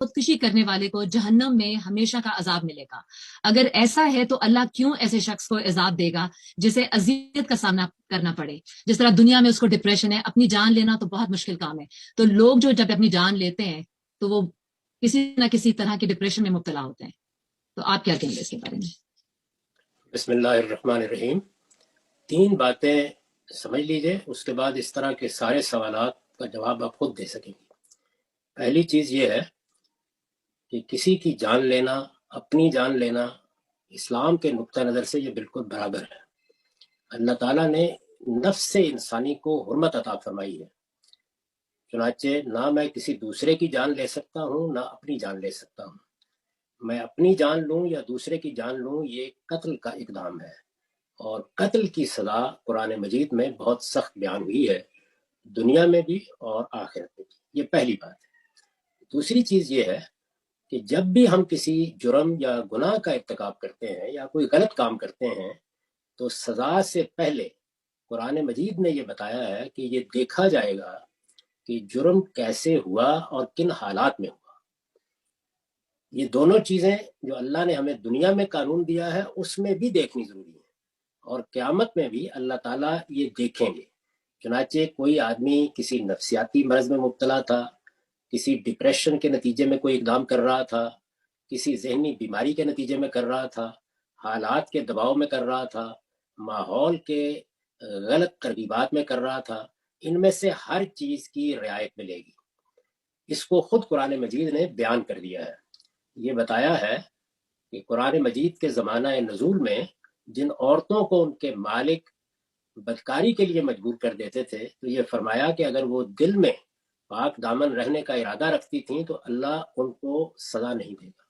خودکشی کرنے والے کو جہنم میں ہمیشہ کا عذاب ملے گا۔ اگر ایسا ہے تو اللہ کیوں ایسے شخص کو عذاب دے گا جسے اذیت کا سامنا کرنا پڑے؟ جس طرح دنیا میں اس کو ڈپریشن ہے، اپنی جان لینا تو بہت مشکل کام ہے، تو لوگ جو جب اپنی جان لیتے ہیں تو وہ کسی نہ کسی طرح کی ڈپریشن میں مبتلا ہوتے ہیں۔ تو آپ کیا کہیں گے اس کے بارے میں؟ بسم اللہ الرحمن الرحیم۔ 3 باتیں سمجھ لیجئے، اس کے بعد اس طرح کے سارے سوالات کا جواب آپ خود دے سکیں گے۔ پہلی چیز یہ ہے کہ کسی کی جان لینا، اپنی جان لینا، اسلام کے نقطہ نظر سے یہ بالکل برابر ہے۔ اللہ تعالیٰ نے نفس انسانی کو حرمت عطا فرمائی ہے، چنانچہ نہ میں کسی دوسرے کی جان لے سکتا ہوں نہ اپنی جان لے سکتا ہوں۔ میں اپنی جان لوں یا دوسرے کی جان لوں، یہ قتل کا اقدام ہے، اور قتل کی سزا قرآن مجید میں بہت سخت بیان ہوئی ہے، دنیا میں بھی اور آخرت میں بھی۔ یہ پہلی بات ہے۔ دوسری چیز یہ ہے کہ جب بھی ہم کسی جرم یا گناہ کا ارتکاب کرتے ہیں یا کوئی غلط کام کرتے ہیں تو سزا سے پہلے قرآن مجید نے یہ بتایا ہے کہ یہ دیکھا جائے گا کہ جرم کیسے ہوا اور کن حالات میں ہوا۔ یہ دونوں چیزیں جو اللہ نے ہمیں دنیا میں قانون دیا ہے اس میں بھی دیکھنی ضروری ہے، اور قیامت میں بھی اللہ تعالیٰ یہ دیکھیں گے۔ چنانچہ کوئی آدمی کسی نفسیاتی مرض میں مبتلا تھا، کسی ڈپریشن کے نتیجے میں کوئی اقدام کر رہا تھا، کسی ذہنی بیماری کے نتیجے میں کر رہا تھا، حالات کے دباؤ میں کر رہا تھا، ماحول کے غلط ترغیبات میں کر رہا تھا، ان میں سے ہر چیز کی رعایت ملے گی۔ اس کو خود قرآن مجید نے بیان کر دیا ہے۔ یہ بتایا ہے کہ قرآن مجید کے زمانہ نزول میں جن عورتوں کو ان کے مالک بدکاری کے لیے مجبور کر دیتے تھے تو یہ فرمایا کہ اگر وہ دل میں پاک دامن رہنے کا ارادہ رکھتی تھیں تو اللہ ان کو سزا نہیں دے گا۔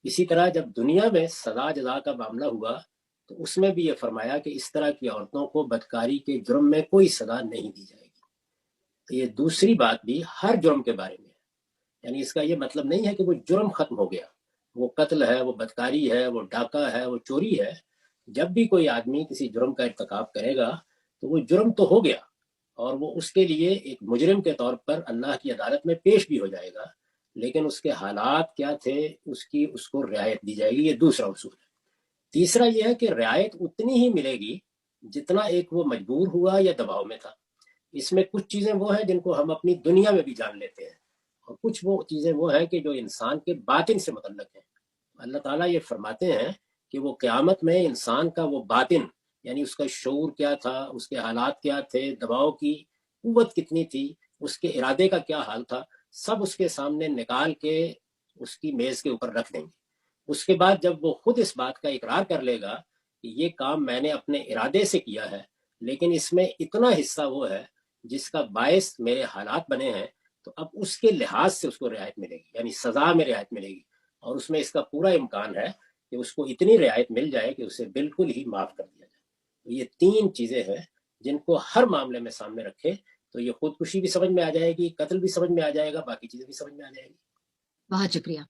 اسی طرح جب دنیا میں سزا جزا کا معاملہ ہوا تو اس میں بھی یہ فرمایا کہ اس طرح کی عورتوں کو بدکاری کے جرم میں کوئی سزا نہیں دی جائے گی۔ تو یہ دوسری بات بھی ہر جرم کے بارے میں ہے، یعنی اس کا یہ مطلب نہیں ہے کہ وہ جرم ختم ہو گیا، وہ قتل ہے، وہ بدکاری ہے، وہ ڈاکہ ہے، وہ چوری ہے۔ جب بھی کوئی آدمی کسی جرم کا ارتکاب کرے گا تو وہ جرم تو ہو گیا، اور وہ اس کے لیے ایک مجرم کے طور پر اللہ کی عدالت میں پیش بھی ہو جائے گا، لیکن اس کے حالات کیا تھے اس کو رعایت دی جائے گی۔ یہ دوسرا اصول ہے۔ تیسرا یہ ہے کہ رعایت اتنی ہی ملے گی جتنا ایک وہ مجبور ہوا یا دباؤ میں تھا۔ اس میں کچھ چیزیں وہ ہیں جن کو ہم اپنی دنیا میں بھی جان لیتے ہیں، اور کچھ وہ چیزیں وہ ہیں کہ جو انسان کے باطن سے متعلق ہیں۔ اللہ تعالیٰ یہ فرماتے ہیں کہ وہ قیامت میں انسان کا وہ باطن، یعنی اس کا شعور کیا تھا، اس کے حالات کیا تھے، دباؤ کی قوت کتنی تھی، اس کے ارادے کا کیا حال تھا، سب اس کے سامنے نکال کے اس کی میز کے اوپر رکھ دیں گے۔ اس کے بعد جب وہ خود اس بات کا اقرار کر لے گا کہ یہ کام میں نے اپنے ارادے سے کیا ہے، لیکن اس میں اتنا حصہ وہ ہے جس کا باعث میرے حالات بنے ہیں، تو اب اس کے لحاظ سے اس کو رعایت ملے گی، یعنی سزا میں رعایت ملے گی، اور اس میں اس کا پورا امکان ہے کہ اس کو اتنی رعایت مل جائے کہ اسے بالکل ہی معاف کر دیا جائے۔ تو یہ 3 چیزیں ہیں جن کو ہر معاملے میں سامنے رکھے تو یہ خودکشی بھی سمجھ میں آ جائے گی، قتل بھی سمجھ میں آ جائے گا، باقی چیزیں بھی سمجھ میں آ جائے گی۔ بہت شکریہ۔